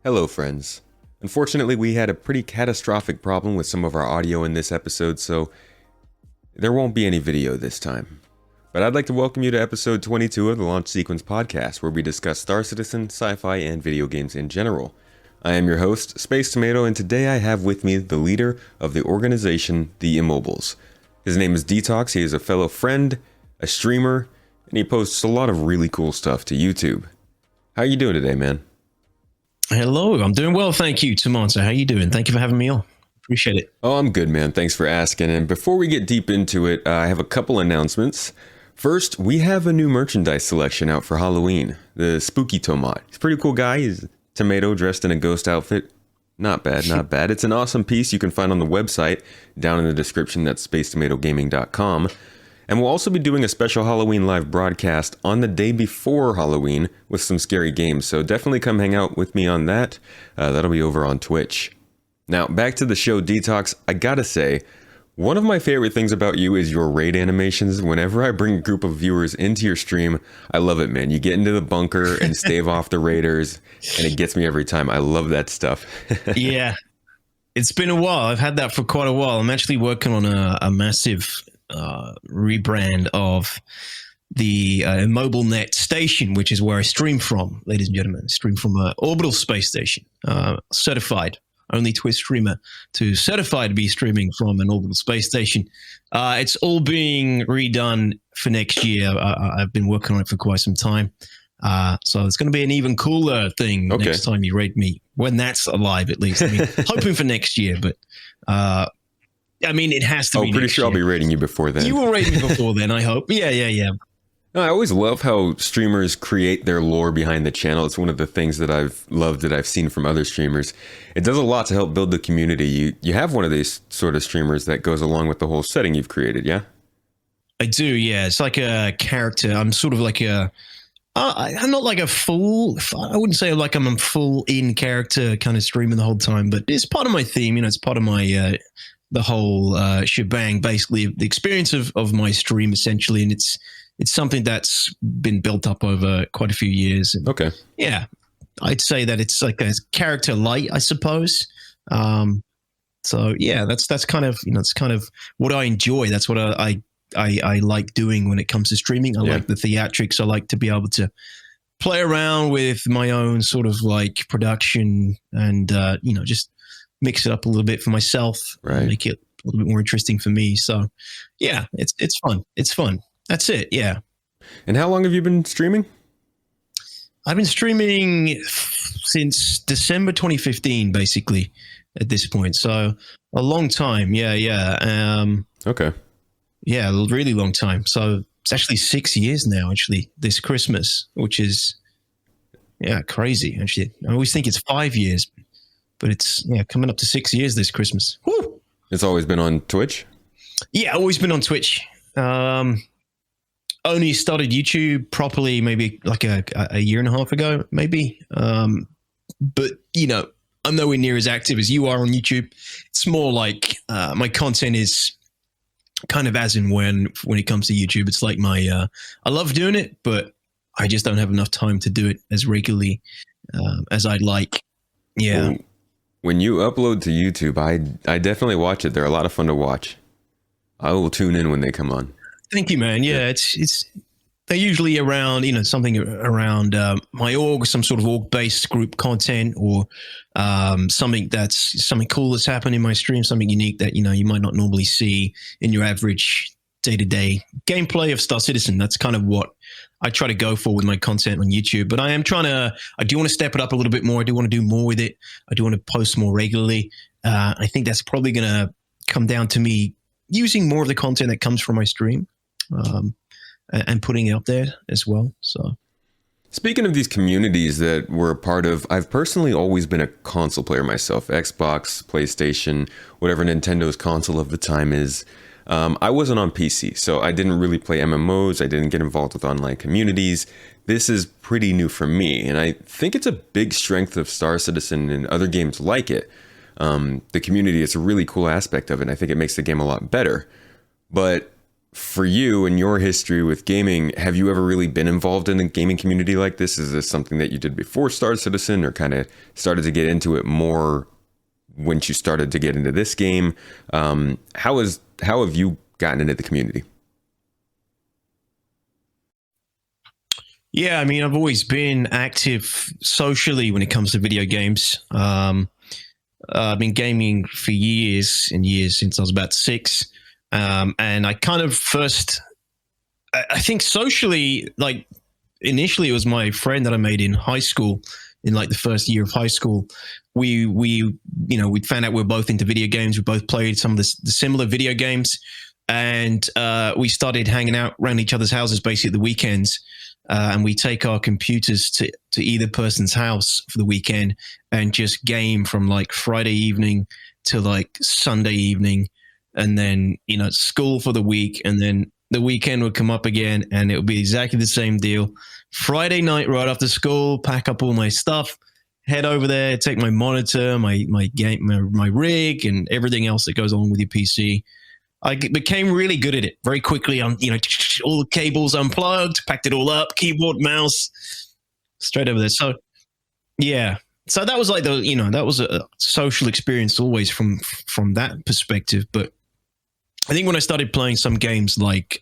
Hello, friends. Unfortunately, we had a pretty catastrophic problem with some of our audio in this episode, so there won't be any video this time. But I'd like to welcome you to episode 22 of the Launch Sequence podcast, where we discuss Star Citizen, sci-fi, and video games in general. I am your host, Space Tomato, and today I have with me the leader of the organization, The Immobiles. His name is Detox. He is a fellow friend, a streamer, and he posts a lot of really cool stuff to YouTube. How are you doing today, man? Hello, I'm doing well, thank you, Tomato. How you doing? Thank you for having me on. Appreciate it. Oh, I'm good, man. Thanks for asking. And before we get deep into it, I have a couple announcements. First, we have a new merchandise selection out for Halloween. The Spooky Tomat. He's a pretty cool guy. He's a tomato dressed in a ghost outfit. Not bad, not bad. It's an awesome piece you can find on the website down in the description. That's spacetomatogaming.com. And we'll also be doing a special Halloween live broadcast on the day before Halloween with some scary games. So definitely come hang out with me on that. That'll be over on Twitch. Now, back to the show, Detox. I gotta say, one of my favorite things about you is your raid animations. Whenever I bring a group of viewers into your stream, I love it, man. You get into the bunker and stave off the raiders, and it gets me every time. I love that stuff. Yeah, it's been a while. I've had that for quite a while. I'm actually working on a massive rebrand of the MobileNet station, which is where I stream from, ladies and gentlemen. I stream from an orbital space station, certified. Only Twitch streamer to certify to be streaming from an orbital space station. It's all being redone for next year. I've been working on it for quite some time. So it's going to be an even cooler thing next time you raid me, when that's alive at least. I mean, hoping for next year, but I mean, it has to be. Oh, pretty sure I'll be raiding you before then. You will raid me before then, I hope. Yeah. No, I always love how streamers create their lore behind the channel. It's one of the things that I've loved that I've seen from other streamers. It does a lot to help build the community. You have one of these sort of streamers that goes along with the whole setting you've created, yeah? I do, yeah. It's like a character. I'm sort of like I'm not like a full, I wouldn't say like I'm a full in character kind of streaming the whole time, but it's part of my theme, it's part of my, the whole shebang, basically, the experience of my stream, essentially. And it's something that's been built up over quite a few years. And yeah, I'd say that it's like a character light, I suppose. So yeah, that's kind of, it's kind of what I enjoy. That's what I like doing when it comes to streaming. I like the theatrics. I like to be able to play around with my own sort of like production and, just mix it up a little bit for myself, and make it a little bit more interesting for me. So yeah, it's fun. It's fun. That's it. Yeah. And how long have you been streaming? I've been streaming since December 2015, basically, at this point. So a long time. Yeah. Okay. Yeah, a really long time. So it's actually 6 years now, actually, this Christmas, which is, crazy, actually. I always think it's 5 years, but it's, coming up to 6 years this Christmas. Woo! It's always been on Twitch? Yeah, always been on Twitch. Only started YouTube properly maybe like a year and a half ago, maybe. But, I'm nowhere near as active as you are on YouTube. It's more like my content is kind of as and when it comes to YouTube. It's like my I love doing it, but I just don't have enough time to do it as regularly as I'd like. Yeah. Well, when you upload to YouTube, I definitely watch it. They're a lot of fun to watch. I will tune in when they come on. Thank you, man. Yeah, it's they're usually around, something around my org, some sort of org-based group content, or something cool that's happened in my stream, something unique that, you might not normally see in your average day-to-day gameplay of Star Citizen. That's kind of what I try to go for with my content on YouTube. But I do want to step it up a little bit more. I do want to do more with it. I do want to post more regularly. I think that's probably going to come down to me using more of the content that comes from my stream. And putting it out there as well. So, speaking of these communities that we're a part of, I've personally always been a console player myself. Xbox, PlayStation, whatever Nintendo's console of the time is. I wasn't on PC, so I didn't really play MMOs. I didn't get involved with online communities. This is pretty new for me, and I think it's a big strength of Star Citizen and other games like it. The community is a really cool aspect of it, and I think it makes the game a lot better. But for you and your history with gaming, have you ever really been involved in a gaming community like this? Is this something that you did before Star Citizen, or kind of started to get into it more once you started to get into this game? How have you gotten into the community? Yeah, I mean, I've always been active socially when it comes to video games. I've been gaming for years and years, since I was about 6. And I kind of first, I think socially, like initially it was my friend that I made in high school, in like the first year of high school. We we'd found out we were both into video games. We both played some of the similar video games, and we started hanging out around each other's houses basically at the weekends. And we take our computers to either person's house for the weekend and just game from like Friday evening to like Sunday evening, and then school for the week, and then the weekend would come up again, and it would be exactly the same deal. Friday night, right after school, pack up all my stuff, head over there, take my monitor, my game, my rig, and everything else that goes along with your PC. I became really good at it very quickly. All the cables unplugged, packed it all up, keyboard, mouse, straight over there. So, yeah. So that was like that was a social experience always from that perspective. But I think when I started playing some games like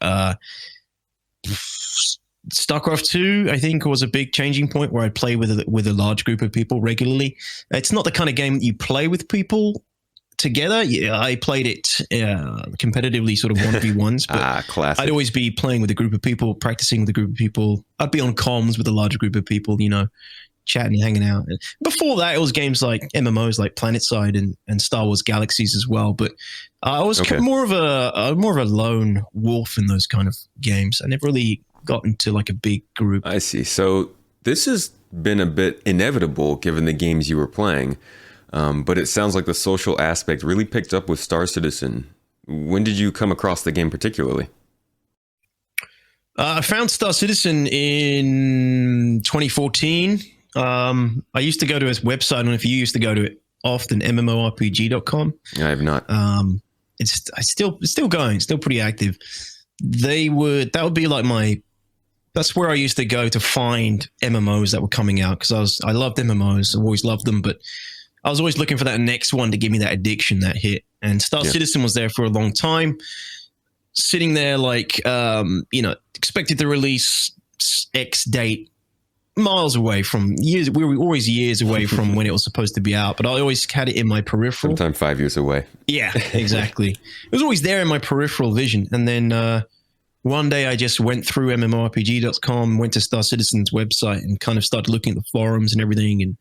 StarCraft 2, I think was a big changing point where I play with a large group of people regularly. It's not the kind of game that you play with people together. Yeah, I played it competitively, sort of 1v1s, but classic. I'd always be playing with a group of people, practicing with a group of people. I'd be on comms with a larger group of people, chatting, hanging out. Before that, it was games like MMOs like PlanetSide and Star Wars Galaxies as well. But I was more of a lone wolf in those kind of games. I never really got into like a big group. I see. So this has been a bit inevitable given the games you were playing. But it sounds like the social aspect really picked up with Star Citizen. When did you come across the game particularly? I found Star Citizen in 2014. I used to go to his website. I don't know if you used to go to it often, mmorpg.com. I have not. It's still going, still pretty active. That would be like that's where I used to go to find MMOs that were coming out, because I loved MMOs. I've always loved them, but I was always looking for that next one to give me that addiction, that hit. And Star Citizen was there for a long time, sitting there like, expected to release X date, miles away from years. We were always years away from when it was supposed to be out, but I always had it in my peripheral. Sometime 5 years away. Yeah, exactly. It was always there in my peripheral vision. And then one day I just went through mmorpg.com, went to Star Citizen's website, and kind of started looking at the forums and everything, and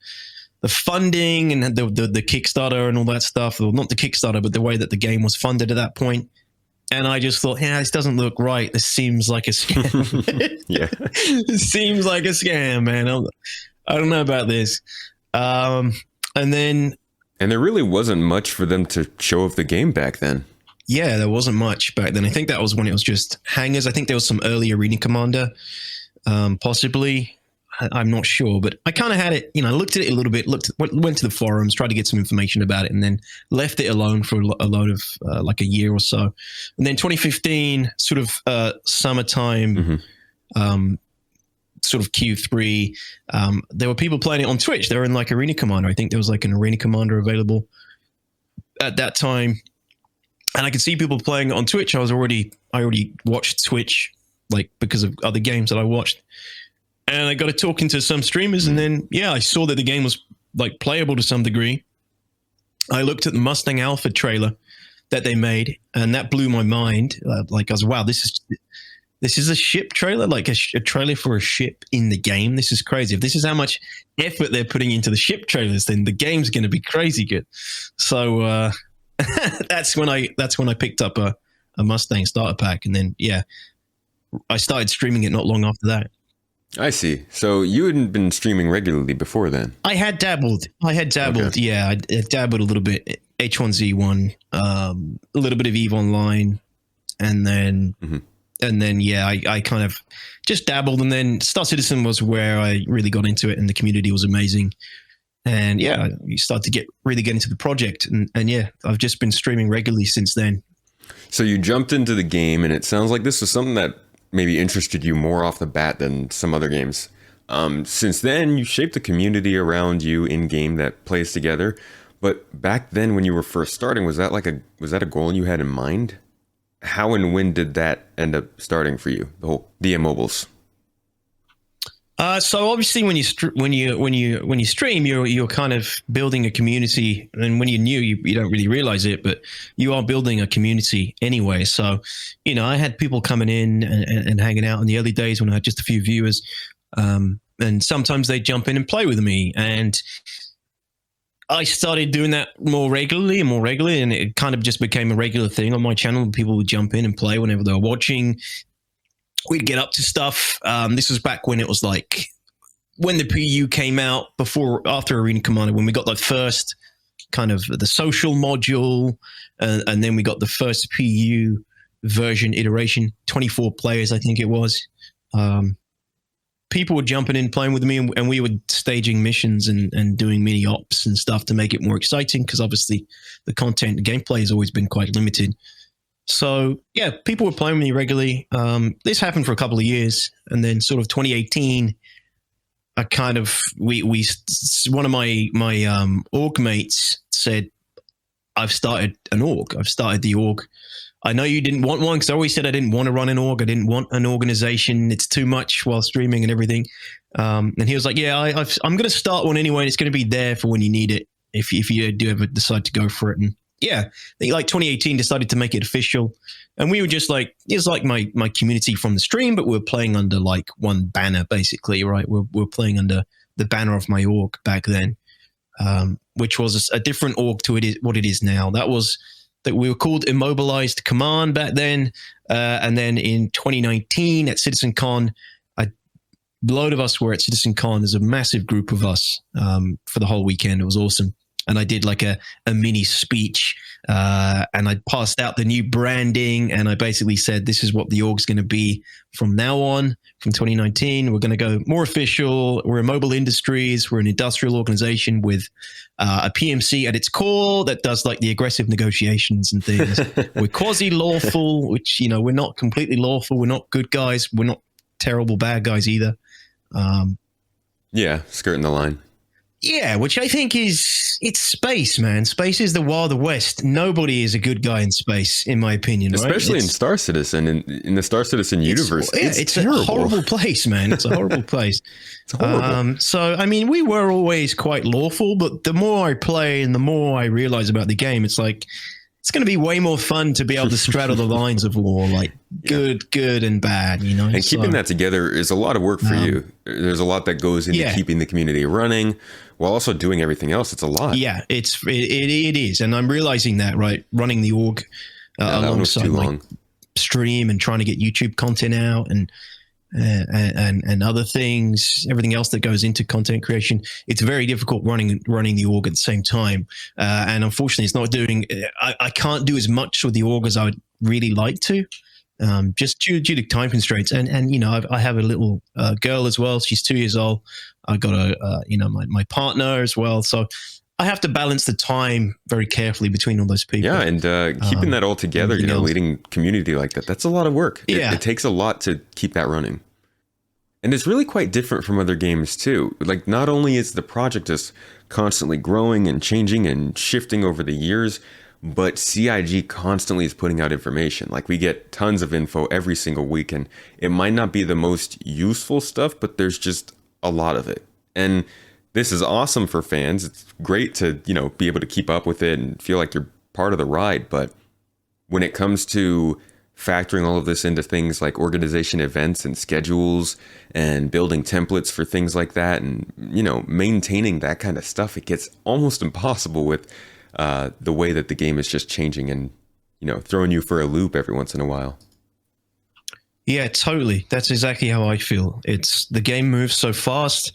the funding and the Kickstarter and all that stuff. Well, not the Kickstarter, but the way that the game was funded at that point. And I just thought, this doesn't look right. This seems like a scam. Yeah. It seems like a scam, man. I don't know about this. And there really wasn't much for them to show of the game back then. Yeah, there wasn't much back then. I think that was when it was just hangers. I think there was some early Arena Commander, possibly. I'm not sure, but I kind of had it, looked at it a little bit, went to the forums, tried to get some information about it, and then left it alone for a load of like a year or so. And then 2015, sort of summertime, sort of Q3, there were people playing it on Twitch. They were in like Arena Commander. I think there was like an Arena Commander available at that time. And I could see people playing it on Twitch. I already watched Twitch, like because of other games that I watched. And I got to talking to some streamers, and then, I saw that the game was like playable to some degree. I looked at the Mustang Alpha trailer that they made, and that blew my mind. Like I was, wow, this is a ship trailer, like a trailer for a ship in the game. This is crazy. If this is how much effort they're putting into the ship trailers, then the game's going to be crazy good. So that's when I picked up a Mustang starter pack, and then I started streaming it not long after that. I see. So you hadn't been streaming regularly before then? I had dabbled. Okay. Yeah, I dabbled a little bit. H1Z1, a little bit of EVE Online, and then I kind of just dabbled. And then Star Citizen was where I really got into it, and the community was amazing. And you start to really get into the project, and I've just been streaming regularly since then. So you jumped into the game, and it sounds like this was something that maybe interested you more off the bat than some other games. Since then, you shaped a community around you in game that plays together. But back then, when you were first starting, was that a goal you had in mind? How and when did that end up starting for you? The whole DM mobiles. So obviously, when you stream, you're kind of building a community, and when you're new, you don't really realize it, but you are building a community anyway. So, I had people coming in and hanging out in the early days when I had just a few viewers, and sometimes they jump in and play with me, and I started doing that more regularly, and it kind of just became a regular thing on my channel. People would jump in and play whenever they were watching. We'd get up to stuff. This was back when it was like when the PU came out after Arena Commander, when we got the first kind of the social module, and then we got the first PU version iteration, 24 players, I think it was. People were jumping in, playing with me, and we were staging missions and doing mini ops and stuff to make it more exciting, because obviously the content, the gameplay has always been quite limited. So yeah, people were playing with me regularly. This happened for a couple of years, and then sort of 2018, I kind of one of my org mates said, "I've started an org. I've started the org. I know you didn't want one, because I always said I didn't want to run an org. I didn't want an organization. It's too much while streaming and everything." And he was like, "Yeah, I'm going to start one anyway, and it's going to be there for when you need it, if you do ever decide to go for it." And yeah, like 2018 decided to make it official, and we were just like, it was like my community from the stream, but we were playing under like one banner, basically, right? We're playing under the banner of my org back then, which was a different org to what it is now. That we were called Immobilized Command back then, and then in 2019 at CitizenCon, a load of us were at CitizenCon. There's a massive group of us for the whole weekend. It was awesome. And I did like a mini speech, and I passed out the new branding, and I basically said, this is what the org's going to be from now on, from 2019. We're going to go more official. We're Immobile Industries. We're an industrial organization with a PMC at its core that does like the aggressive negotiations and things. We're quasi-lawful, which, we're not completely lawful. We're not good guys. We're not terrible bad guys either. Yeah, skirting the line. Yeah, which I think it's space, man. Space is the Wild West. Nobody is a good guy in space, in my opinion. Especially in Star Citizen, in the Star Citizen universe. It's a horrible place, man. It's a horrible place. It's horrible. So, I mean, we were always quite lawful, but the more I play and the more I realize about the game, it's like, it's going to be way more fun to be able to straddle the lines of war, like good and bad, And keeping that together is a lot of work for you. There's a lot that goes into keeping the community running while also doing everything else. It's a lot. Yeah, it is. And I'm realizing that, right? Running the org alongside my stream and trying to get YouTube content out and other things, everything else that goes into content creation. It's very difficult running the org at the same time. And unfortunately, it's not doing, I can't do as much with the org as I would really like to, just due to time constraints. And I have a little girl as well. She's 2 years old. I got my partner as well. So I have to balance the time very carefully between all those people. Yeah, and keeping that all together, leading community like that's a lot of work. It takes a lot to keep that running. And it's really quite different from other games too. Like, not only is the project just constantly growing and changing and shifting over the years, but CIG constantly is putting out information. Like, we get tons of info every single week, and it might not be the most useful stuff, but there's just a lot of it. And this is awesome for fans. It's great to, be able to keep up with it and feel like you're part of the ride. But when it comes to factoring all of this into things like organization events and schedules and building templates for things like that and, maintaining that kind of stuff, it gets almost impossible with the way that the game is just changing and, throwing you for a loop every once in a while. Yeah, totally. That's exactly how I feel. The game moves so fast.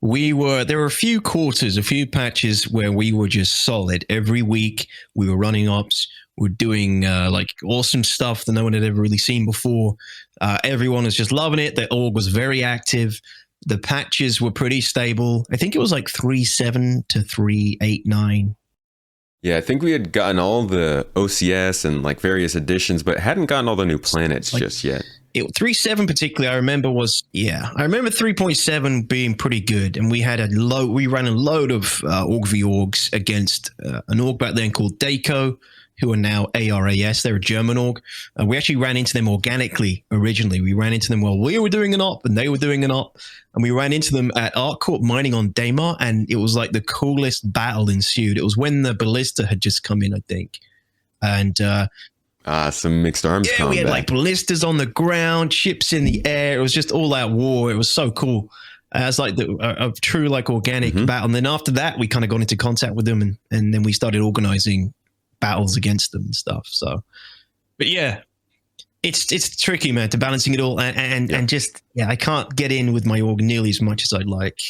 There were a few quarters, a few patches where we were just solid. Every week we were running ops. We're doing like awesome stuff that no one had ever really seen before. Everyone was just loving it. The org was very active. The patches were pretty stable. I think it was like 3.7 to 3.8.9. Yeah, I think we had gotten all the OCS and like various additions, but hadn't gotten all the new planets just yet. 3.7 particularly, I remember I remember 3.7 being pretty good, and we ran a load of Org v Orgs against an Org back then called Daco, who are now ARAS. They're a German Org. We actually ran into them organically originally. We ran into them while we were doing an op and they were doing an op, and we ran into them at ArcCorp mining on Daymar, and it was like the coolest battle ensued. It was when the Ballista had just come in, I think. And some mixed arms combat. We had like ballistas on the ground, ships in the air. It was just all out war. It was so cool. It was like a true like organic battle. And then after that, we kind of got into contact with them, and then we started organizing battles against them and stuff. So, but yeah, it's tricky, man, to balancing it all, and just I can't get in with my org nearly as much as I'd like.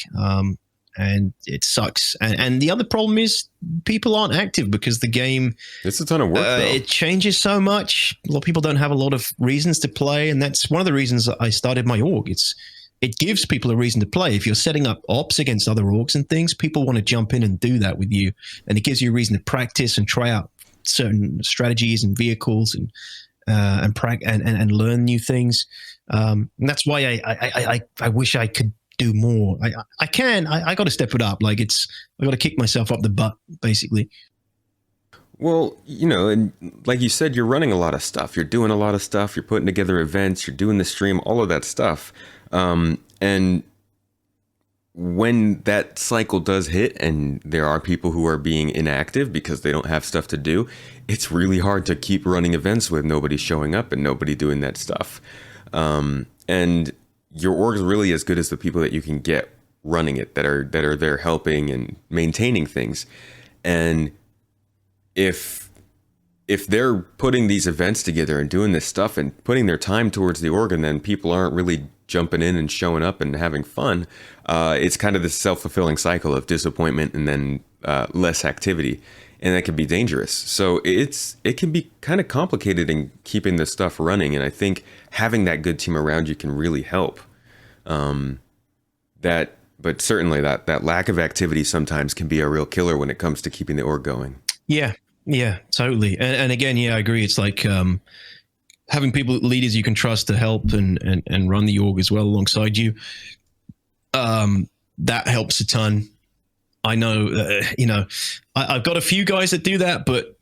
And it sucks. And the other problem is people aren't active because the game, it's a ton of work though. It changes so much. A lot of people don't have a lot of reasons to play, and that's one of the reasons I started my org. It gives people a reason to play. If you're setting up ops against other orgs and things, people want to jump in and do that with you, and it gives you a reason to practice and try out certain strategies and vehicles and learn new things. And that's why I wish I could do more. I got to step it up. Like I got to kick myself up the butt, basically. Well, and like you said, you're running a lot of stuff. You're doing a lot of stuff. You're putting together events. You're doing the stream, all of that stuff. And when that cycle does hit and there are people who are being inactive because they don't have stuff to do, it's really hard to keep running events with nobody showing up and nobody doing that stuff. And your org is really as good as the people that you can get running it, that are there helping and maintaining things. And if they're putting these events together and doing this stuff and putting their time towards the org, and then people aren't really jumping in and showing up and having fun, it's kind of this self-fulfilling cycle of disappointment and then less activity, and that can be dangerous. So it can be kind of complicated in keeping this stuff running, and I think having that good team around you can really help. But certainly that lack of activity sometimes can be a real killer when it comes to keeping the org going. Yeah, totally. And again, I agree. It's like having leaders you can trust to help and run the org as well alongside you. That helps a ton. I know, I've got a few guys that do that, but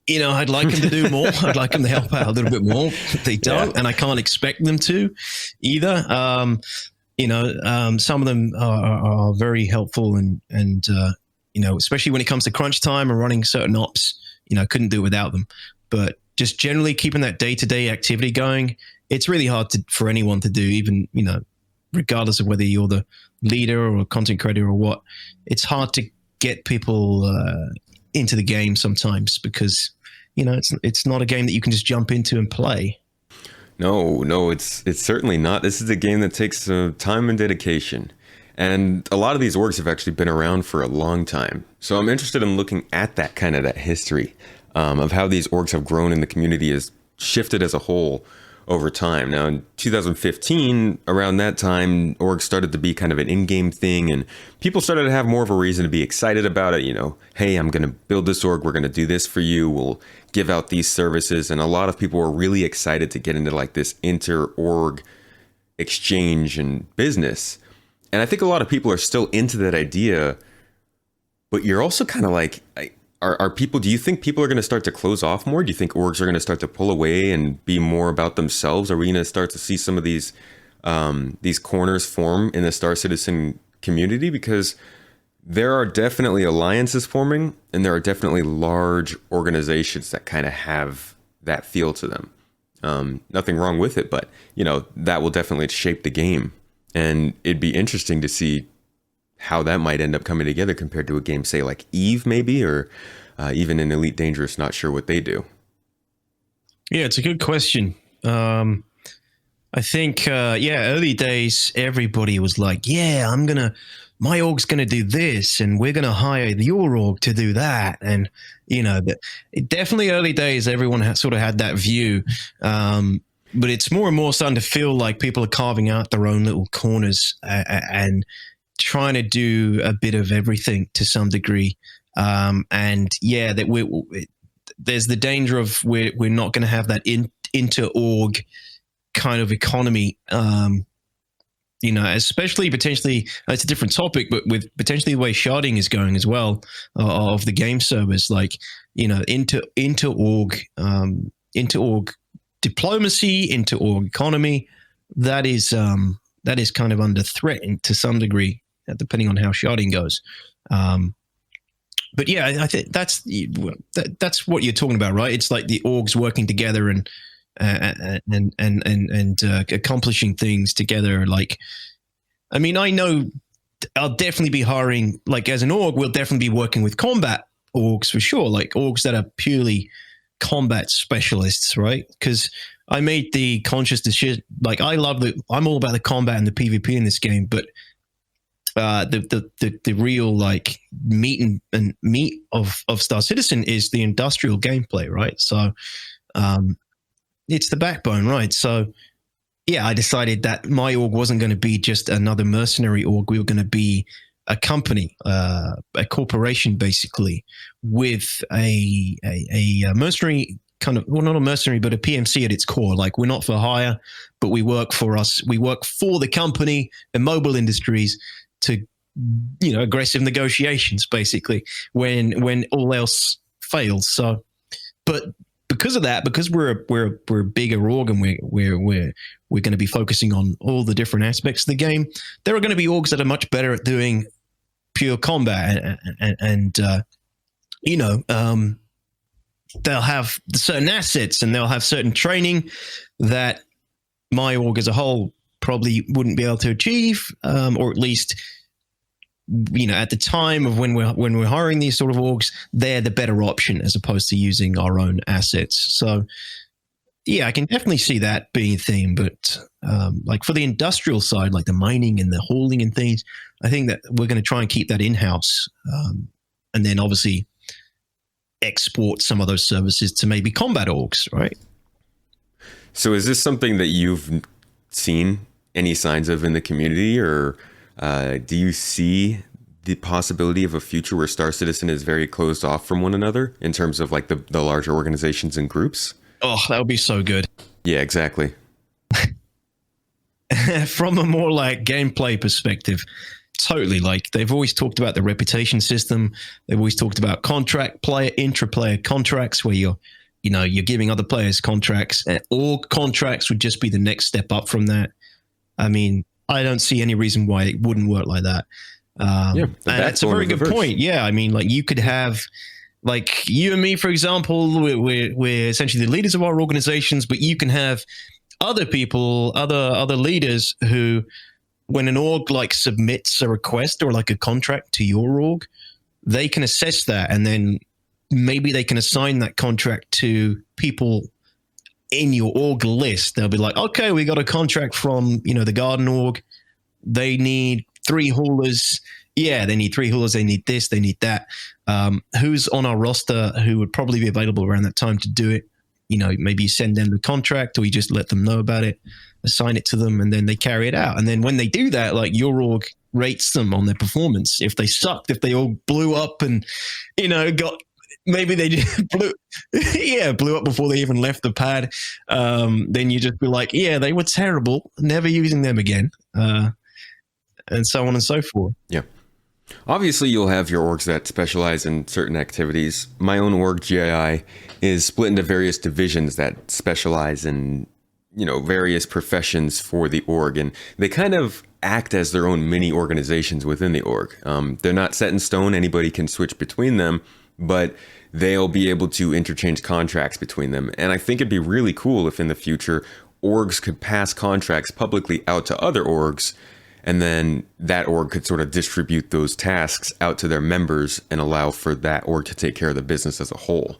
I'd like them to do more. I'd like them to help out a little bit more. They don't, and I can't expect them to either. Some of them are very helpful and especially when it comes to crunch time and running certain ops, couldn't do it without them. But just generally keeping that day-to-day activity going, it's really hard for anyone to do, even, regardless of whether you're the leader or a content creator or what. It's hard to get people into the game sometimes because, it's not a game that you can just jump into and play. No, it's certainly not. This is a game that takes time and dedication. And a lot of these orgs have actually been around for a long time. So I'm interested in looking at that history of how these orgs have grown and the community has shifted as a whole over time. Now, in 2015, around that time, orgs started to be kind of an in-game thing, and people started to have more of a reason to be excited about it. Hey, I'm going to build this org. We're going to do this for you. We'll give out these services. And a lot of people were really excited to get into like this inter-org exchange and business. And I think a lot of people are still into that idea, but you're also kind of like, do you think people are going to start to close off more? Do you think orgs are going to start to pull away and be more about themselves? Are we going to start to see some of these corners form in the Star Citizen community? Because there are definitely alliances forming, and there are definitely large organizations that kind of have that feel to them. Nothing wrong with it, but that will definitely shape the game. And it'd be interesting to see how that might end up coming together compared to a game, say, like Eve, maybe, or even in Elite Dangerous. Not sure what they do. Yeah, it's a good question. I think, early days, everybody was like, my org's going to do this, and we're going to hire your org to do that. And, definitely early days, everyone sort of had that view. But it's more and more starting to feel like people are carving out their own little corners and trying to do a bit of everything to some degree. And yeah, that there's the danger of we're not going to have that inter-org kind of economy. Especially potentially, it's a different topic, but with potentially the way sharding is going as well of the game servers, like, inter-org diplomacy, inter-org economy, that is kind of under threat to some degree, depending on how sharding goes. But yeah, I think that's what you're talking about, right? It's like the orgs working together and accomplishing things together. Like, I mean, I know I'll definitely be hiring, like, as an org, we'll definitely be working with combat orgs for sure, like orgs that are purely combat specialists, right? Because I made the conscious decision, like, I'm all about the combat and the PvP in this game, but the real, like, meat of Star Citizen is the industrial gameplay, right? So it's the backbone, right? So yeah, I decided that my org wasn't going to be just another mercenary org. We were going to be a company, a corporation, basically, with a mercenary kind of, well, not a mercenary, but a PMC at its core. Like, we're not for hire, but we work for the company, Immobile Industries, to, aggressive negotiations, basically, when all else fails. So, but because of that, because we're a bigger org, and we're going to be focusing on all the different aspects of the game, there are going to be orgs that are much better at doing pure combat, and they'll have certain assets, and they'll have certain training that my org as a whole probably wouldn't be able to achieve, or at least, at the time of when we're hiring these sort of orgs, they're the better option as opposed to using our own assets. So yeah, I can definitely see that being a theme. But like, for the industrial side, like the mining and the hauling and things, I think that we're going to try and keep that in-house, and then obviously export some of those services to maybe combat orgs, right? So is this something that you've seen any signs of in the community, or do you see the possibility of a future where Star Citizen is very closed off from one another in terms of, like, the larger organizations and groups? Oh, that would be so good. Yeah, exactly. From a more, like, gameplay perspective, totally. Like, they've always talked about the reputation system. They've always talked about intra-player contracts, where you're giving other players contracts, and org contracts would just be the next step up from that. I mean, I don't see any reason why it wouldn't work like that. That's a very good point. Yeah, I mean, like, you could have, like, you and me, for example, we're essentially the leaders of our organizations, but you can have other people, other leaders who, when an org, like, submits a request or, like, a contract to your org, they can assess that, and then maybe they can assign that contract to people in your org list. They'll be like, okay, we got a contract from, the Garden org. They need 3 haulers. Yeah, they need 3 haulers. They need this. They need that. Who's on our roster who would probably be available around that time to do it? Maybe you send them the contract, or you just let them know about it, assign it to them, and then they carry it out. And then when they do that, like, your org rates them on their performance. If they sucked, if they all blew up and, maybe they just blew up before they even left the pad, then you just be like, yeah, they were terrible, never using them again, and so on and so forth. Yeah. Obviously, you'll have your orgs that specialize in certain activities. My own org, GII, is split into various divisions that specialize in, various professions for the org, and they kind of act as their own mini organizations within the org. They're not set in stone. Anybody can switch between them, but they'll be able to interchange contracts between them. And I think it'd be really cool if in the future orgs could pass contracts publicly out to other orgs, and then that org could sort of distribute those tasks out to their members and allow for that org to take care of the business as a whole.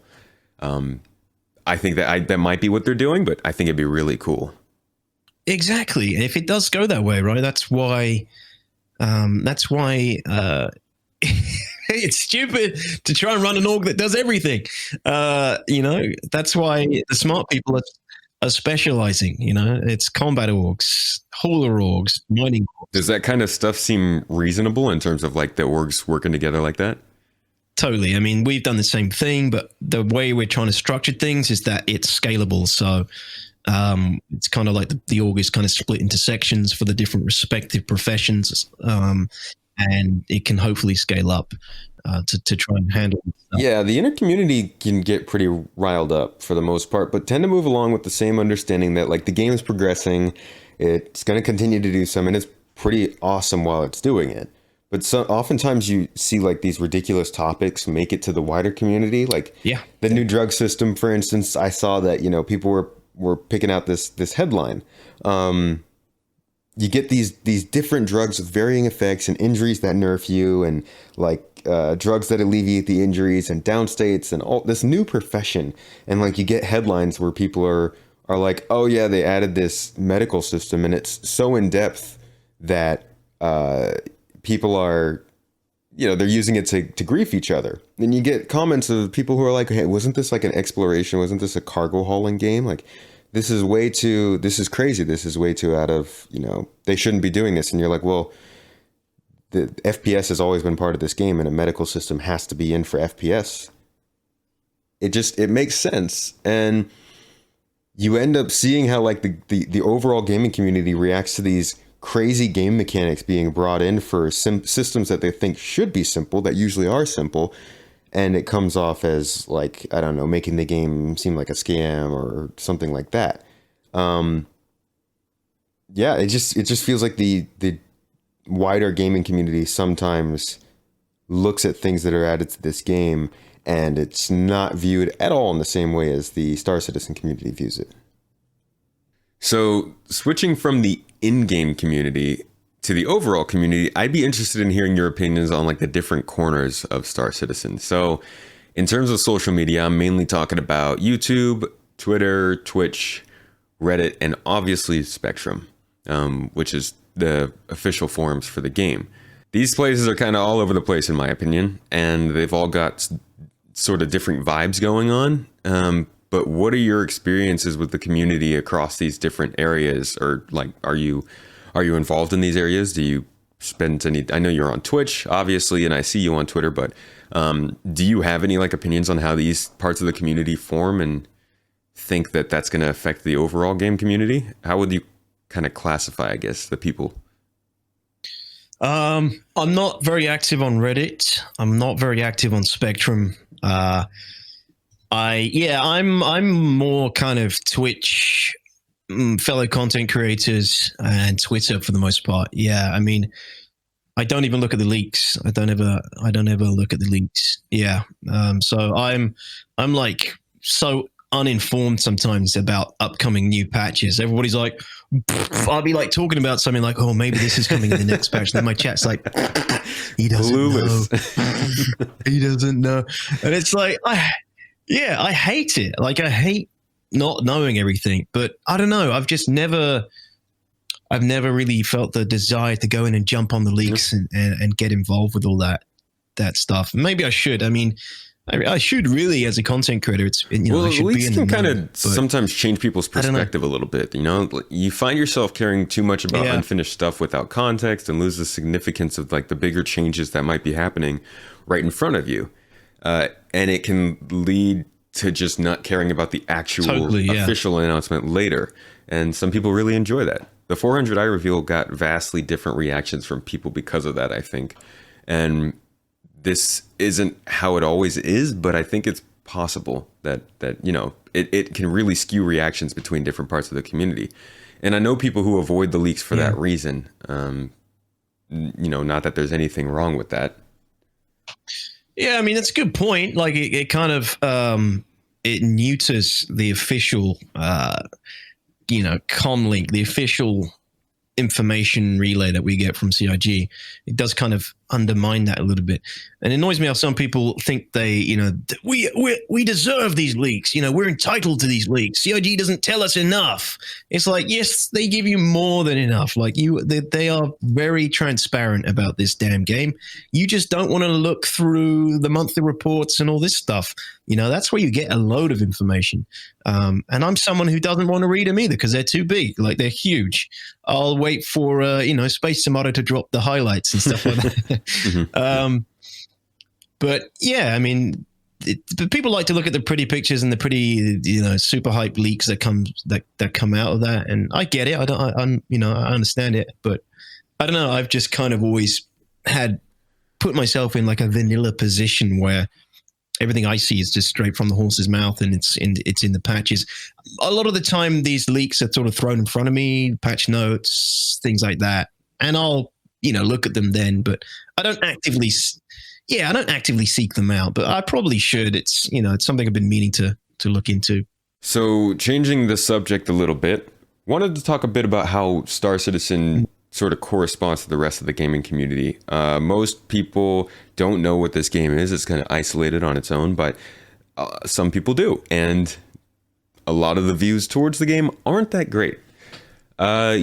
I think that might be what they're doing, but I think it'd be really cool. Exactly. And if it does go that way, right, that's why it's stupid to try and run an org that does everything. That's why the smart people are specializing. It's combat orgs, hauler orgs, mining orgs. Does that kind of stuff seem reasonable in terms of, like, the orgs working together like that? totally. I mean, we've done the same thing, but the way we're trying to structure things is that it's scalable. So it's kind of like the org is kind of split into sections for the different respective professions, and it can hopefully scale up to try and handle it. Yeah, the inner community can get pretty riled up for the most part, but tend to move along with the same understanding that like the game is progressing, it's going to continue to do some, and it's pretty awesome while it's doing it. But oftentimes you see like these ridiculous topics make it to the wider community, like the new drug system, for instance. I saw that, you know, people were picking out this headline. You get these different drugs with varying effects and injuries that nerf you, and like drugs that alleviate the injuries and downstates and all this new profession. And like you get headlines where people are like, oh yeah, they added this medical system and it's so in depth that people are, you know, they're using it to grief each other. And you get comments of people who are like, hey, wasn't this like an exploration? Wasn't this a cargo hauling game? Like, this is crazy. This is way too out of, you know, they shouldn't be doing this. And you're like, well, the FPS has always been part of this game, and a medical system has to be in for FPS. It makes sense. And you end up seeing how like the overall gaming community reacts to these crazy game mechanics being brought in for systems that they think should be simple, that usually are simple. And it comes off as like, I don't know, making the game seem like a scam or something like that. Yeah, it just feels like the wider gaming community sometimes looks at things that are added to this game, and it's not viewed at all in the same way as the Star Citizen community views it. So switching from the in-game community to the overall community, I'd be interested in hearing your opinions on like the different corners of Star Citizen. So in terms of social media, I'm mainly talking about YouTube, Twitter, Twitch, Reddit, and obviously Spectrum, which is the official forums for the game. These places are kind of all over the place in my opinion, and they've all got sort of different vibes going on. But what are your experiences with the community across these different areas? Or like, are you involved in these areas? Do you spend any, I know you're on Twitch, obviously, and I see you on Twitter, but do you have any like opinions on how these parts of the community form and think that that's going to affect the overall game community? How would you kind of classify, I guess, the people? I'm not very active on Reddit. I'm not very active on Spectrum. I'm more kind of Twitch, fellow content creators, and Twitter for the most part. Yeah, I mean, I don't even look at the leaks. I don't ever look at the leaks. Yeah. So I'm like so uninformed sometimes about upcoming new patches. Everybody's like, I'll be like talking about something like, oh, maybe this is coming in the next patch. Then my chat's like, he doesn't know. He doesn't know. And it's like, I hate it. Like, I hate not knowing everything, but I don't know. I've never really felt the desire to go in and jump on the leaks and get involved with all that stuff. Maybe I should. I mean, I should really, as a content creator. It's, you know, I should be in the can kind know, of sometimes change people's perspective a little bit. You know, you find yourself caring too much about unfinished stuff without context and lose the significance of like the bigger changes that might be happening right in front of you, and it can lead to just not caring about the actual official announcement later. And some people really enjoy that. The 400i reveal got vastly different reactions from people because of that, I think. And this isn't how it always is, but I think it's possible that you know, it can really skew reactions between different parts of the community. And I know people who avoid the leaks for that reason. You know, not that there's anything wrong with that. Yeah, I mean, that's a good point. Like, it kind of it neuters the official, you know, comlink, the official information relay that we get from CIG. It does kind of undermine that a little bit, and it annoys me how some people think they, you know, we deserve these leaks. You know, we're entitled to these leaks. CIG doesn't tell us enough. It's like, yes, they give you more than enough. Like, they are very transparent about this damn game. You just don't want to look through the monthly reports and all this stuff. You know, that's where you get a load of information. And I'm someone who doesn't want to read them either because they're too big. Like, they're huge. I'll wait for you know, Space Tomato to drop the highlights and stuff like that. But yeah, I mean, but people like to look at the pretty pictures and the pretty, super hype leaks that come out of that, and I get it. I understand it, but I don't know. I've just kind of always had put myself in like a vanilla position where everything I see is just straight from the horse's mouth, and it's in the patches. A lot of the time, these leaks are sort of thrown in front of me, patch notes, things like that, and I'll look at them then. But I don't actively, I don't actively seek them out. But I probably should. It's it's something I've been meaning to look into. So changing the subject a little bit, wanted to talk a bit about how Star Citizen sort of corresponds to the rest of the gaming community. Most people don't know what this game is. It's kind of isolated on its own, but some people do. And a lot of the views towards the game aren't that great. I'm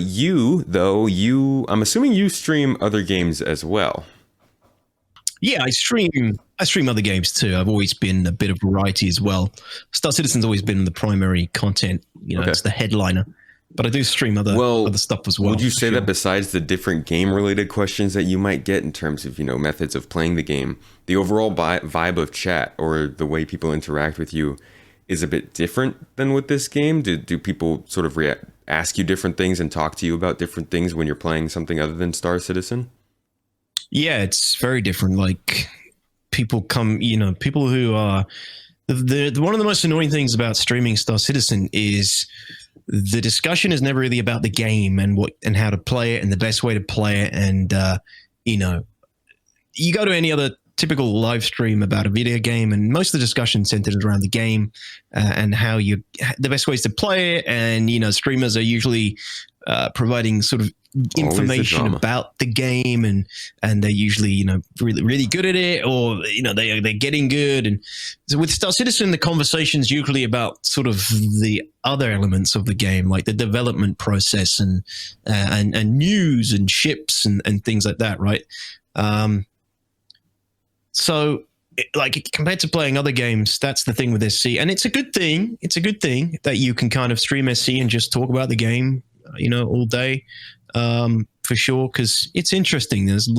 assuming you stream other games as well. Yeah, I stream other games too. I've always been a bit of variety as well. Star Citizen's always been the primary content. Okay. It's the headliner. But I do stream other stuff as well. Would you say that besides the different game-related questions that you might get in terms of, methods of playing the game, the overall vibe of chat or the way people interact with you is a bit different than with this game? Do people sort of ask you different things and talk to you about different things when you're playing something other than Star Citizen? Yeah, it's very different. Like people people who are one of the most annoying things about streaming Star Citizen is the discussion is never really about the game and how to play it and the best way to play it. And, you go to any other typical live stream about a video game and most of the discussion centered around the game and the best ways to play it. And, streamers are usually providing sort of information about the game and they're usually really really good at it, or they're getting good. And so with Star Citizen, the conversation's usually about sort of the other elements of the game, like the development process and news and ships and things like that, right? So like compared to playing other games, that's the thing with SC, and it's a good thing that you can kind of stream SC and just talk about the game all day. For sure, because it's interesting. There's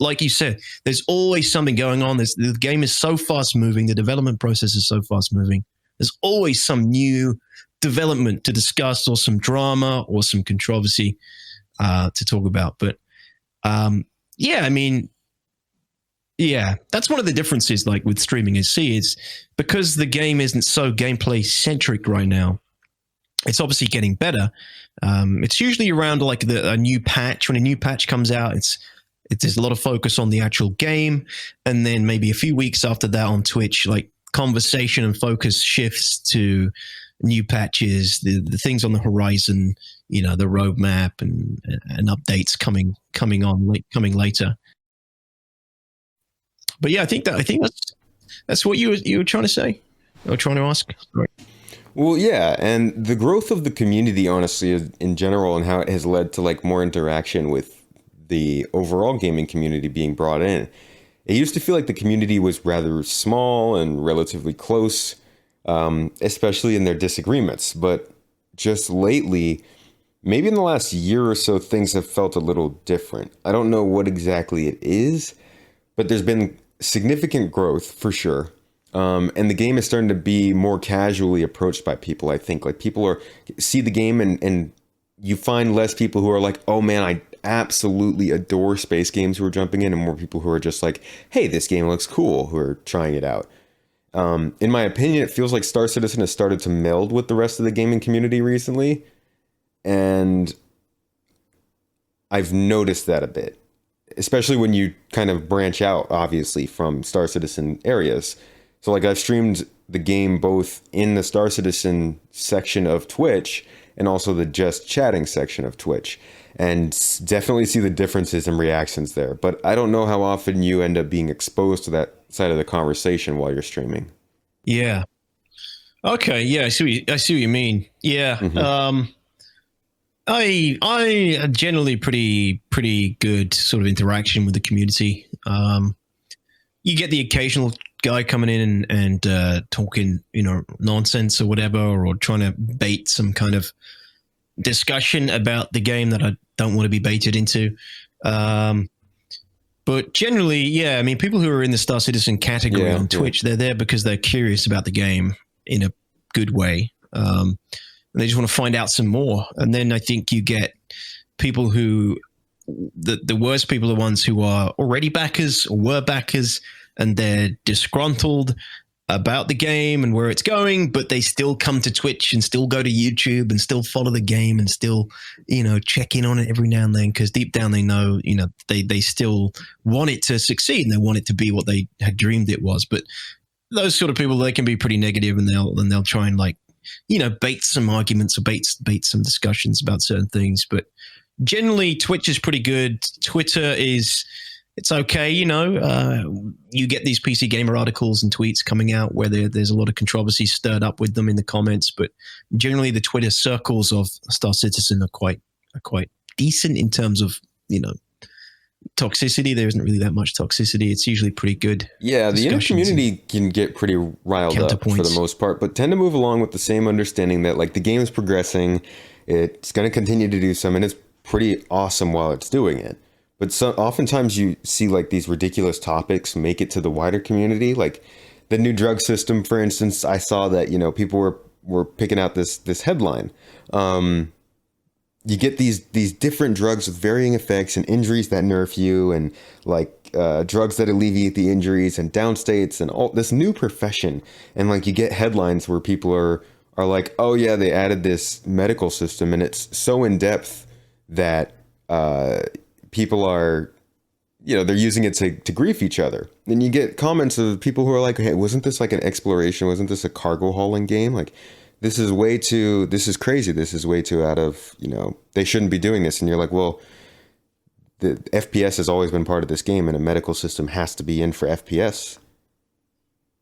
like you said, there's always something going on. The game is so fast moving. The development process is so fast moving. There's always some new development to discuss, or some drama, or some controversy to talk about. But that's one of the differences. Like with streaming SC, is because the game isn't so gameplay centric right now. It's obviously getting better. It's usually around like a new patch. When a new patch comes out, there's a lot of focus on the actual game, and then maybe a few weeks after that on Twitch, like conversation and focus shifts to new patches, the things on the horizon, the roadmap and updates coming later. But yeah, I think that's what you were trying to say or trying to ask. Sorry. Well, yeah, and the growth of the community, honestly, in general, and how it has led to like more interaction with the overall gaming community being brought in. It used to feel like the community was rather small and relatively close, especially in their disagreements. But just lately, maybe in the last year or so, things have felt a little different. I don't know what exactly it is, but there's been significant growth for sure. And the game is starting to be more casually approached by people. I think like people see the game and you find less people who are like, oh man, I absolutely adore space games, who are jumping in, and more people who are just like, hey, this game looks cool, who are trying it out. In my opinion, it feels like Star Citizen has started to meld with the rest of the gaming community recently. And I've noticed that a bit, especially when you kind of branch out, obviously, from Star Citizen areas. So like I've streamed the game both in the Star Citizen section of Twitch and also the just chatting section of Twitch, and definitely see the differences in reactions there. But I don't know how often you end up being exposed to that side of the conversation while you're streaming. Yeah. Okay. Yeah. I see what you mean. Yeah. Mm-hmm. I generally pretty good sort of interaction with the community. You get the occasional guy coming in and talking, nonsense or whatever, or trying to bait some kind of discussion about the game that I don't want to be baited into. But generally, yeah, I mean, people who are in the Star Citizen category on Twitch, they're there because they're curious about the game in a good way. And they just want to find out some more. And then I think you get people who, the worst people are ones who are already backers or were backers, and they're disgruntled about the game and where it's going, but they still come to Twitch and still go to YouTube and still follow the game and still, check in on it every now and then, because deep down they know, they still want it to succeed and they want it to be what they had dreamed it was. But those sort of people, they can be pretty negative, and they'll try and bait some arguments or bait some discussions about certain things. But generally, Twitch is pretty good. Twitter it's okay, you get these PC Gamer articles and tweets coming out where there's a lot of controversy stirred up with them in the comments, but generally the Twitter circles of Star Citizen are quite decent in terms of, toxicity. There isn't really that much toxicity. It's usually pretty good. Yeah, the inner community can get pretty riled up for the most part, but tend to move along with the same understanding that the game is progressing, it's going to continue to do some, and it's pretty awesome while it's doing it. But oftentimes you see these ridiculous topics make it to the wider community, like the new drug system, for instance. I saw that, people were picking out this headline. You get these different drugs with varying effects and injuries that nerf you, and drugs that alleviate the injuries and downstates and all this new profession. And you get headlines where people are like, oh yeah, they added this medical system, and it's so in depth that people are, they're using it to grief each other. Then you get comments of people who are like, hey, wasn't this an exploration? Wasn't this a cargo hauling game? This is crazy. This is way too out of, they shouldn't be doing this. And you're like, well, the FPS has always been part of this game, and a medical system has to be in for FPS.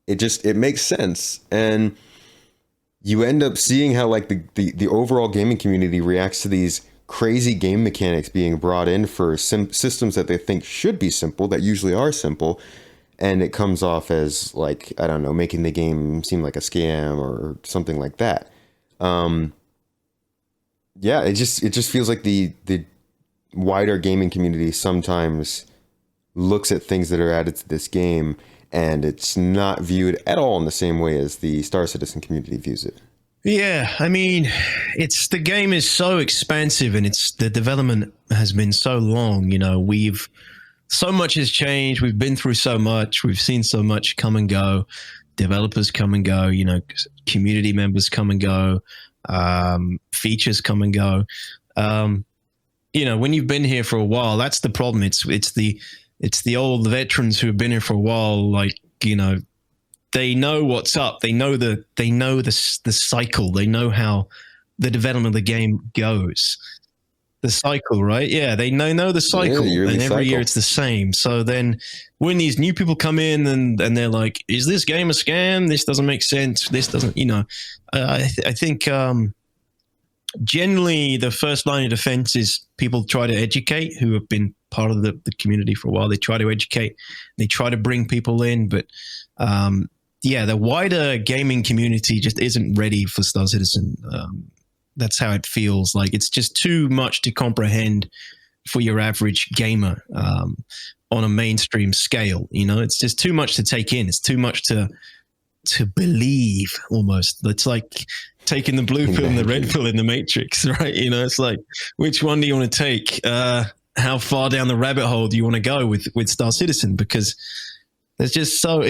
It makes sense. And you end up seeing how the overall gaming community reacts to these crazy game mechanics being brought in for systems that they think should be simple, that usually are simple, and it comes off as I don't know, making the game seem like a scam or something like that. It just feels like the wider gaming community sometimes looks at things that are added to this game, and it's not viewed at all in the same way as the Star Citizen community views it. Yeah, I mean, the game is so expansive, and the development has been so long. So much has changed. We've been through so much. We've seen so much come and go. Developers come and go. Community members come and go. Features come and go. When you've been here for a while, that's the problem. It's the old veterans who have been here for a while. They know what's up. They know the cycle. They know how the development of the game goes. The cycle, right? Yeah, they know the cycle, and every year it's the same. So then, when these new people come in and they're like, "Is this game a scam? This doesn't make sense. This doesn't," I think generally the first line of defense is people try to educate who have been part of the community for a while. They try to educate. They try to bring people in, but the wider gaming community just isn't ready for Star Citizen. That's how it feels. It's just too much to comprehend for your average gamer on a mainstream scale. It's just too much to take in. It's too much to believe almost. It's like taking the blue pill and the red pill in the Matrix, right? It's like, which one do you want to take? How far down the rabbit hole do you want to go with Star Citizen? Because it's just so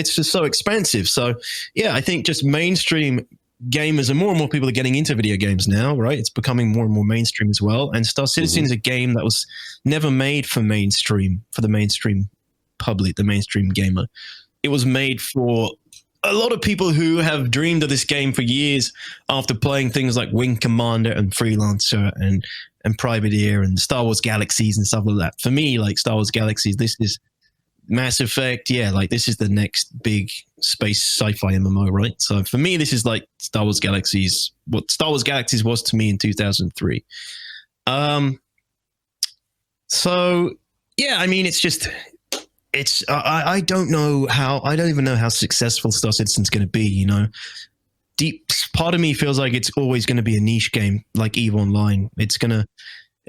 expensive. So yeah, I think just mainstream gamers, and more people are getting into video games now, right? It's becoming more and more mainstream as well. And Star Citizen is a game that was never made for the mainstream public, the mainstream gamer. It was made for a lot of people who have dreamed of this game for years after playing things like Wing Commander and Freelancer and Privateer and Star Wars Galaxies and stuff like that. For me, Star Wars Galaxies, this is Mass Effect, this is the next big space sci-fi MMO, right? So for me, this is Star Wars Galaxies, what Star Wars Galaxies was to me in 2003. So yeah, I mean, I don't even know how successful Star Citizen's going to be. Deep part of me feels like it's always going to be a niche game like EVE Online. It's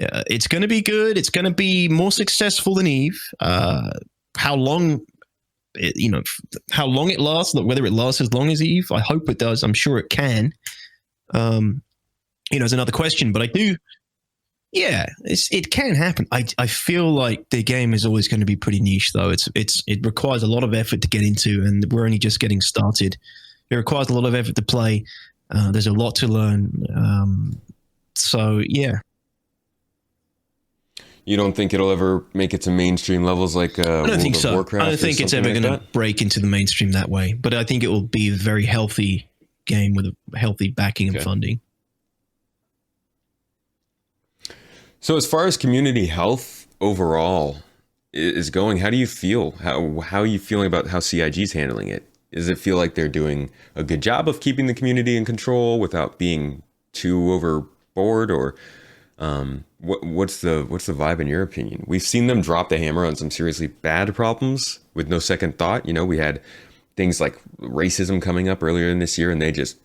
It's going to be good. It's going to be more successful than Eve. How long, how long it lasts, whether it lasts as long as Eve, I hope it does. I'm sure it can. It's another question, but I do. Yeah, it can happen. I feel like the game is always going to be pretty niche, though. It requires a lot of effort to get into, and we're only just getting started. It requires a lot of effort to play. There's a lot to learn. So yeah. You don't think it'll ever make it to mainstream levels like I don't think so. Warcraft? I don't think it's ever going to break into the mainstream that way. But I think it will be a very healthy game with a healthy backing and funding. So as far as community health overall is going, how do you feel? How are you feeling about how CIG's handling it? Does it feel like they're doing a good job of keeping the community in control without being too overboard, or what's the vibe in your opinion? We've seen them drop the hammer on some seriously bad problems with no second thought. We had things like racism coming up earlier in this year, and they just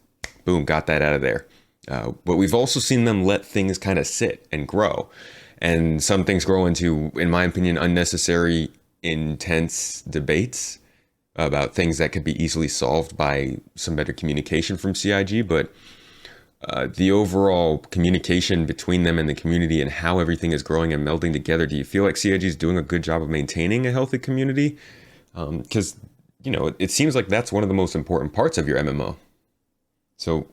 boom got that out of there. But we've also seen them let things kind of sit and grow, and some things grow into, in my opinion, unnecessary, intense debates about things that could be easily solved by some better communication from CIG. But the overall communication between them and the community and how everything is growing and melding together, do you feel like CIG is doing a good job of maintaining a healthy community? Because, it seems like that's one of the most important parts of your MMO. So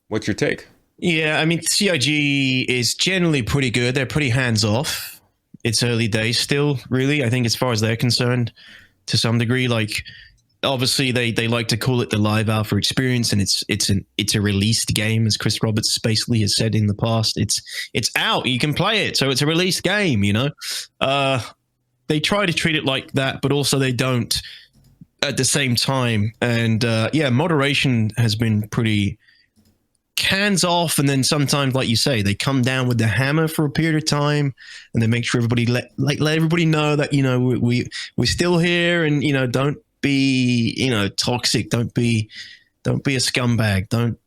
what's your take? Yeah, I mean, CIG is generally pretty good. They're pretty hands-off. It's early days still, really, I think, as far as they're concerned, to some degree. Like, obviously, they like to call it the live alpha experience, and it's a released game, as Chris Roberts basically has said in the past. It's out, you can play it, so it's a released game. They try to treat it like that, but also they don't at the same time. And moderation has been pretty hands off, and then sometimes, like you say, they come down with the hammer for a period of time, and they make sure everybody let everybody know that we're still here, and don't be toxic, don't be a scumbag, don't.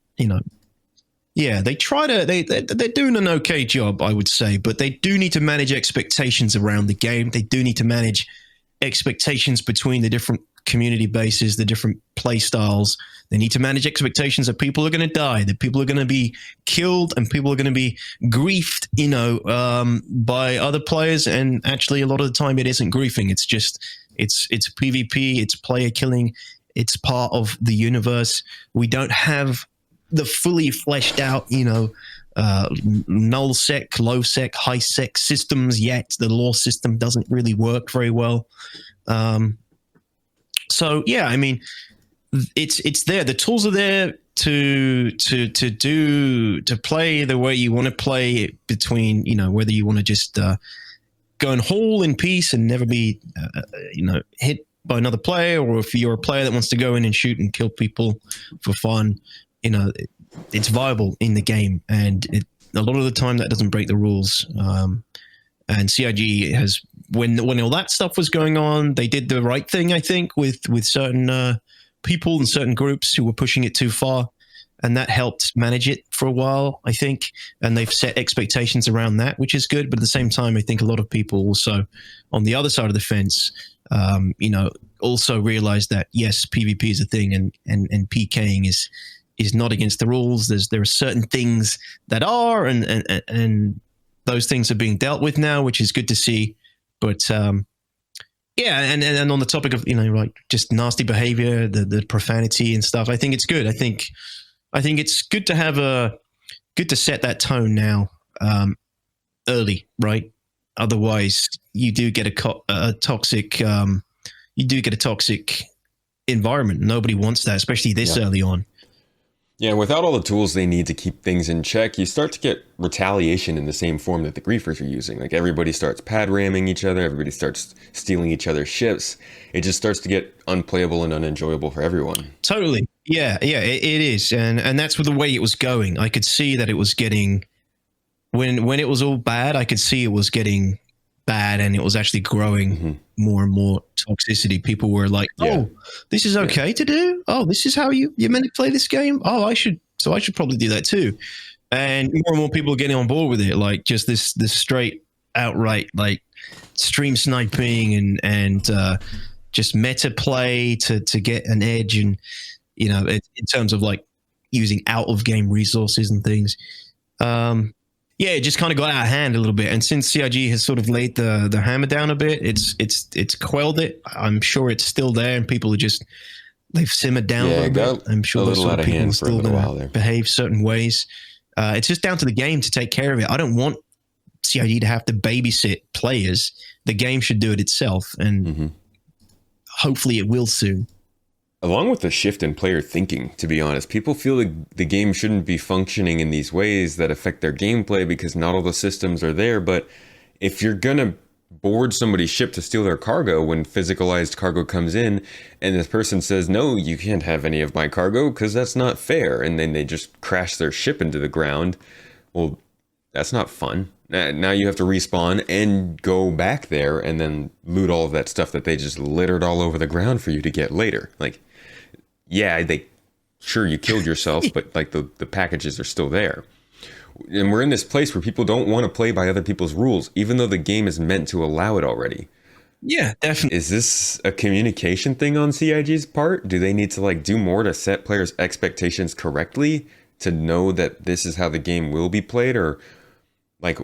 They try to they're doing an okay job, I would say, but they do need to manage expectations around the game. They do need to manage expectations between the different community bases, the different play styles. They need to manage expectations that people are going to die, that people are going to be killed, and people are going to be griefed, by other players. And actually, a lot of the time, it isn't griefing. It's just it's PvP. It's player killing. It's part of the universe. We don't have the fully fleshed out, null sec, low sec, high sec systems yet. The law system doesn't really work very well. So yeah, I mean, it's there. The tools are there to play the way you want to play, between whether you want to just go and haul in peace and never be hit by another player, or if you're a player that wants to go in and shoot and kill people for fun, it's viable in the game, and a lot of the time that doesn't break the rules. And CIG has, when all that stuff was going on, they did the right thing, I think, with certain people and certain groups who were pushing it too far, and that helped manage it for a while, I think. And they've set expectations around that, which is good. But at the same time, I think a lot of people also on the other side of the fence, also realize that yes, PvP is a thing, and PKing is not against the rules. There are certain things that are, and those things are being dealt with now, which is good to see. But and on the topic of like just nasty behavior, the profanity and stuff, I think it's good. I think it's good to have good to set that tone now, early, right? Otherwise, you do get a toxic environment. Nobody wants that, especially this early on. Yeah, without all the tools they need to keep things in check, you start to get retaliation in the same form that the griefers are using. Like, everybody starts pad ramming each other, everybody starts stealing each other's ships. It just starts to get unplayable and unenjoyable for everyone. Totally. Yeah, it is. And that's the way it was going. I could see that it was getting, when it was all bad, I could see it was getting bad, and it was actually growing more and more toxicity. People were like, this is okay to do? Oh, this is how you're meant to play this game? Oh, I should probably do that too. and more people are getting on board with it. Like just this straight outright like stream sniping and just meta play to get an edge, and in terms of like using out of game resources and things. Yeah, it just kind of got out of hand a little bit. And since CIG has sort of laid the hammer down a bit, it's quelled it. I'm sure it's still there, and people are just they've simmered down a little bit. I'm sure those sort of people are still going to behave certain ways. It's just down to the game to take care of it. I don't want CIG to have to babysit players. The game should do it itself, and hopefully it will soon. Along with the shift in player thinking, to be honest, people feel like the game shouldn't be functioning in these ways that affect their gameplay because not all the systems are there. But if you're going to board somebody's ship to steal their cargo when physicalized cargo comes in, and this person says, no, you can't have any of my cargo because that's not fair, and then they just crash their ship into the ground, well, that's not fun. Now you have to respawn and go back there and then loot all of that stuff that they just littered all over the ground for you to get later. Like, yeah, sure, you killed yourself, but like the packages are still there. And we're in this place where people don't want to play by other people's rules, even though the game is meant to allow it already. Yeah, definitely. Is this a communication thing on CIG's part? Do they need to like do more to set players' expectations correctly to know that this is how the game will be played? Or like,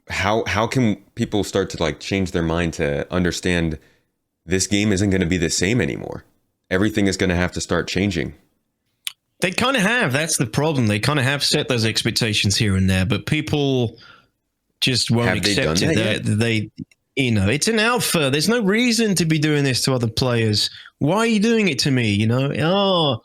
how can people start to like change their mind to understand this game isn't going to be the same anymore? Everything is going to have to start changing. They kind of have. That's the problem. They kind of have set those expectations here and there, but people just won't accept it. They, it's an alpha. There's no reason to be doing this to other players. Why are you doing it to me? I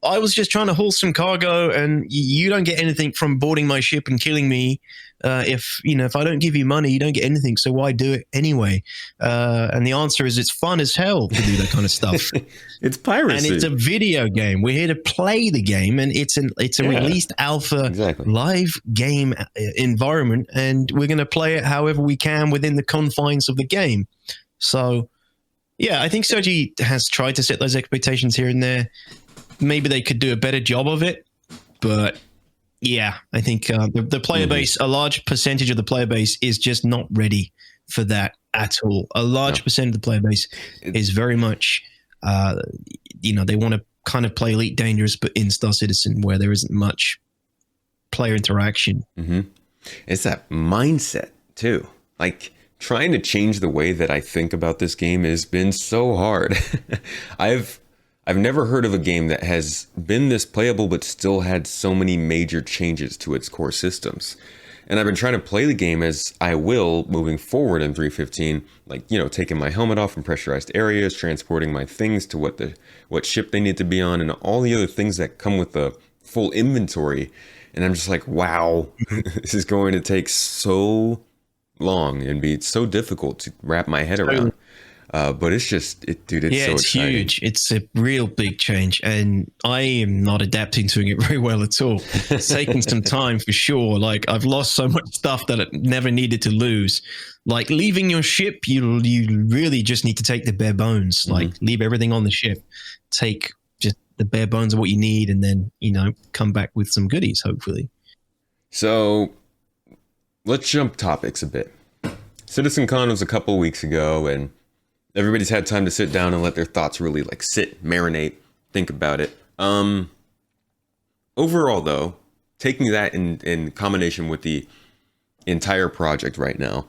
was just trying to haul some cargo, and you don't get anything from boarding my ship and killing me. If I don't give you money, you don't get anything. So why do it anyway? And the answer is it's fun as hell to do that kind of stuff. It's piracy, and it's a video game. We're here to play the game, and it's a released alpha live game environment, and we're going to play it however we can within the confines of the game. So, yeah, I think Sergi has tried to set those expectations here and there. Maybe they could do a better job of it, but yeah, I think the player base, a large percentage of the player base is just not ready for that at all. A large percent of the player base is very much, they want to kind of play Elite Dangerous, but in Star Citizen where there isn't much player interaction. It's that mindset too. Like trying to change the way that I think about this game has been so hard. I've never heard of a game that has been this playable but still had so many major changes to its core systems. And I've been trying to play the game as I will moving forward in 3.15, like, taking my helmet off in pressurized areas, transporting my things to what ship they need to be on, and all the other things that come with the full inventory. And I'm just like, wow, this is going to take so long and be so difficult to wrap my head around. But it's just, dude, it's so exciting. Huge. It's a real big change, and I am not adapting to it very well at all. It's taking some time for sure. Like I've lost so much stuff that I never needed to lose. Like leaving your ship, you really just need to take the bare bones. Like leave everything on the ship, take just the bare bones of what you need, and then come back with some goodies, hopefully. So let's jump topics a bit. CitizenCon was a couple of weeks ago, and everybody's had time to sit down and let their thoughts really like sit, marinate, think about it. Overall, though, taking that in combination with the entire project right now,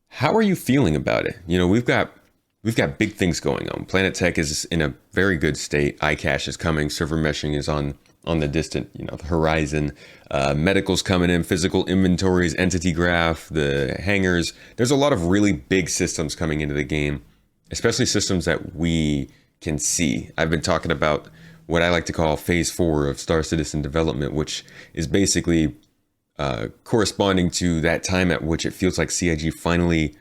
how are you feeling about it? We've got big things going on. Planet Tech is in a very good state. iCache is coming. Server meshing is on the distant, the horizon. Medical's coming in. Physical inventories, entity graph, the hangars. There's a lot of really big systems coming into the game, especially systems that we can see. I've been talking about what I like to call Phase 4 of Star Citizen development, which is basically corresponding to that time at which it feels like CIG finally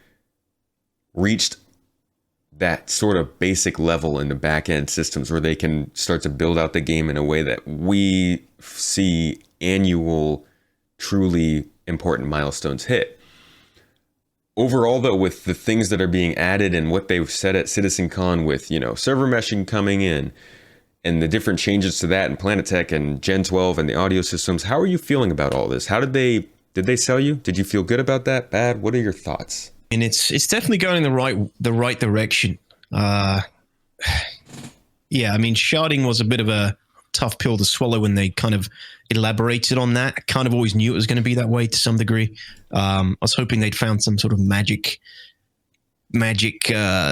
reached that sort of basic level in the back-end systems where they can start to build out the game in a way that we see annual, truly important milestones hit. Overall, though, with the things that are being added and what they've said at CitizenCon with, server meshing coming in, and the different changes to that and Planet Tech and Gen 12 and the audio systems. How are you feeling about all this? How did they sell you? Did you feel good about that? Bad? What are your thoughts? And it's definitely going in the right direction. Yeah, I mean, sharding was a bit of a tough pill to swallow when they kind of elaborated on that. I kind of always knew it was going to be that way to some degree. I was hoping they'd found some sort of magic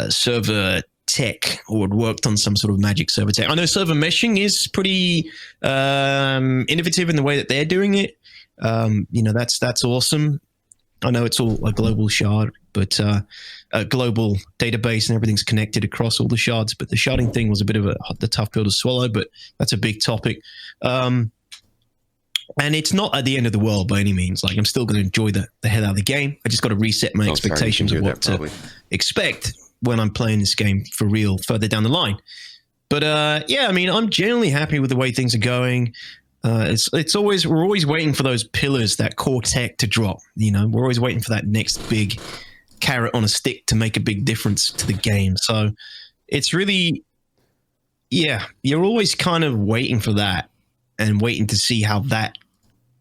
server tech, or had worked on some sort of magic server tech. I know server meshing is pretty innovative in the way that they're doing it. That's awesome. I know it's all a global shard, but a global database and everything's connected across all the shards. But the sharding thing was a bit of the tough pill to swallow, but that's a big topic. And it's not at the end of the world by any means. Like, I'm still going to enjoy the hell out of the game. I just got to reset my expectations of what to expect when I'm playing this game for real further down the line. But yeah, I mean, I'm generally happy with the way things are going. We're always waiting for those pillars, that core tech to drop. We're always waiting for that next big carrot on a stick to make a big difference to the game. So it's really, yeah, you're always kind of waiting for that and waiting to see how that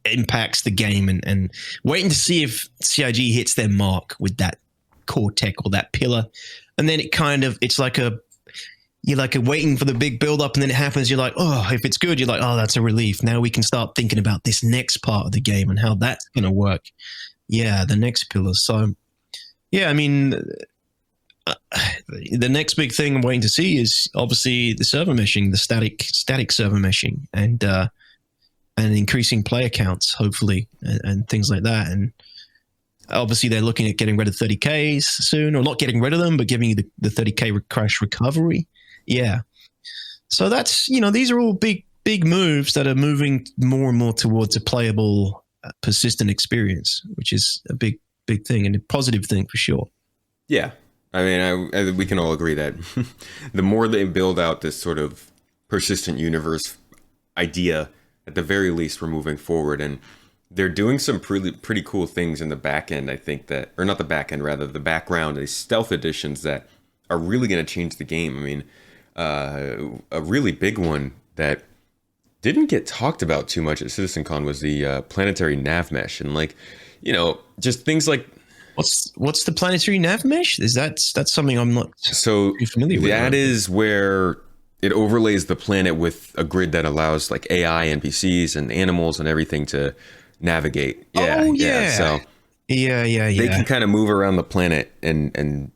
impacts the game, and waiting to see if CIG hits their mark with that core tech or that pillar. And then you're waiting for the big build up, and then it happens. You're like, oh, if it's good, you're like, oh, that's a relief. Now we can start thinking about this next part of the game and how that's going to work. Yeah, the next pillar. So, yeah, I mean, the next big thing I'm waiting to see is obviously the server meshing, the static server meshing, and increasing player counts, hopefully, and things like that. And obviously, they're looking at getting rid of 30Ks soon, or not getting rid of them, but giving you the 30K crash recovery. Yeah. So that's, these are all big moves that are moving more and more towards a playable, persistent experience, which is a big thing and a positive thing for sure. Yeah. I mean, we can all agree that the more they build out this sort of persistent universe idea, at the very least, we're moving forward. And they're doing some pretty cool things in the back end, I think or not the back end, rather the background, these stealth editions that are really going to change the game. I mean, a really big one that didn't get talked about too much at CitizenCon was the planetary nav mesh, and just things like what's the planetary nav mesh? That's something I'm not so familiar with. That is where it overlays the planet with a grid that allows like AI, NPCs, and animals and everything to navigate. Yeah, oh, yeah. So yeah. They can kind of move around the planet and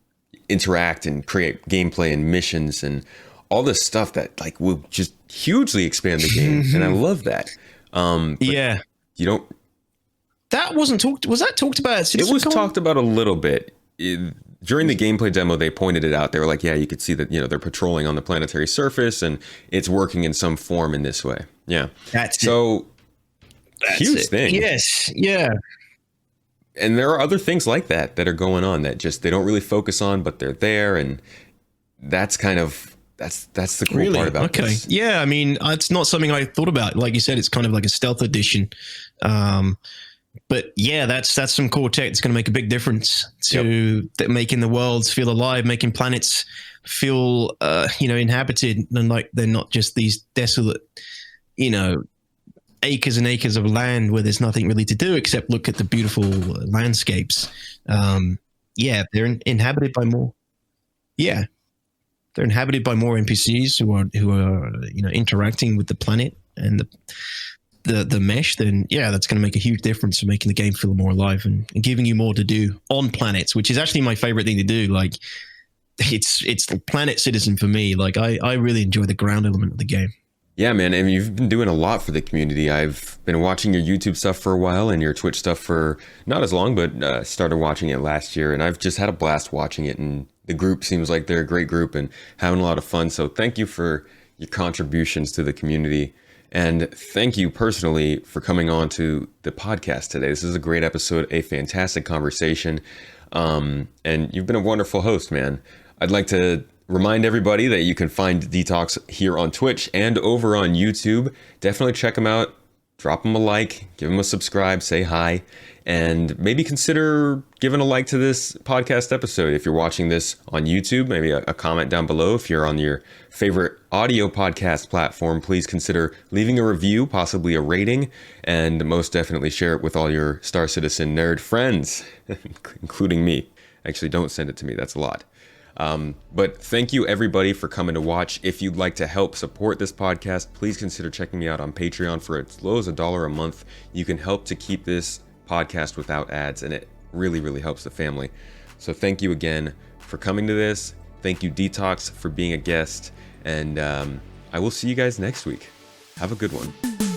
interact and create gameplay and missions and all this stuff that like will just hugely expand the game. And I love that. Yeah. You don't. That wasn't talked. Was that talked about at CitizenCon? It was talked about a little bit. During the gameplay demo, they pointed it out. They were like, yeah, you could see that, they're patrolling on the planetary surface and it's working in some form in this way. Yeah. That's huge thing. Yes. Yeah. And there are other things like that are going on that just they don't really focus on, but they're there. And that's kind of that's the cool part about this. Yeah. I mean, it's not something I thought about. Like you said, it's kind of like a stealth edition. But yeah, that's some core tech that's going to make a big difference to making the worlds feel alive, making planets feel, inhabited, and like they're not just these desolate, acres and acres of land where there's nothing really to do except look at the beautiful landscapes. They're inhabited by more. Yeah, they're inhabited by more NPCs who are interacting with the planet and the mesh. Then that's going to make a huge difference for making the game feel more alive and giving you more to do on planets, which is actually my favorite thing to do. Like it's Planet Citizen for me. Like I really enjoy the ground element of the game. Yeah, man. I mean, you've been doing a lot for the community. I've been watching your YouTube stuff for a while and your Twitch stuff for not as long, but started watching it last year. And I've just had a blast watching it. And the group seems like they're a great group and having a lot of fun. So thank you for your contributions to the community. And thank you personally for coming on to the podcast today. This is a great episode, a fantastic conversation. And you've been a wonderful host, man. I'd like to remind everybody that you can find Detox here on Twitch and over on YouTube. Definitely check him out. drop them a like, give them a subscribe, say hi, and maybe consider giving a like to this podcast episode. If you're watching this on YouTube, maybe a comment down below. If you're on your favorite audio podcast platform, please consider leaving a review, possibly a rating, and most definitely share it with all your Star Citizen nerd friends, including me. Actually, don't send it to me. That's a lot. But thank you everybody for coming to watch. If you'd like to help support this podcast, please consider checking me out on Patreon. For as low as $1 a month, you can help to keep this podcast without ads, and it really, really helps the family. So thank you again for coming to this. Thank you, Detox, for being a guest, and I will see you guys next week. Have a good one.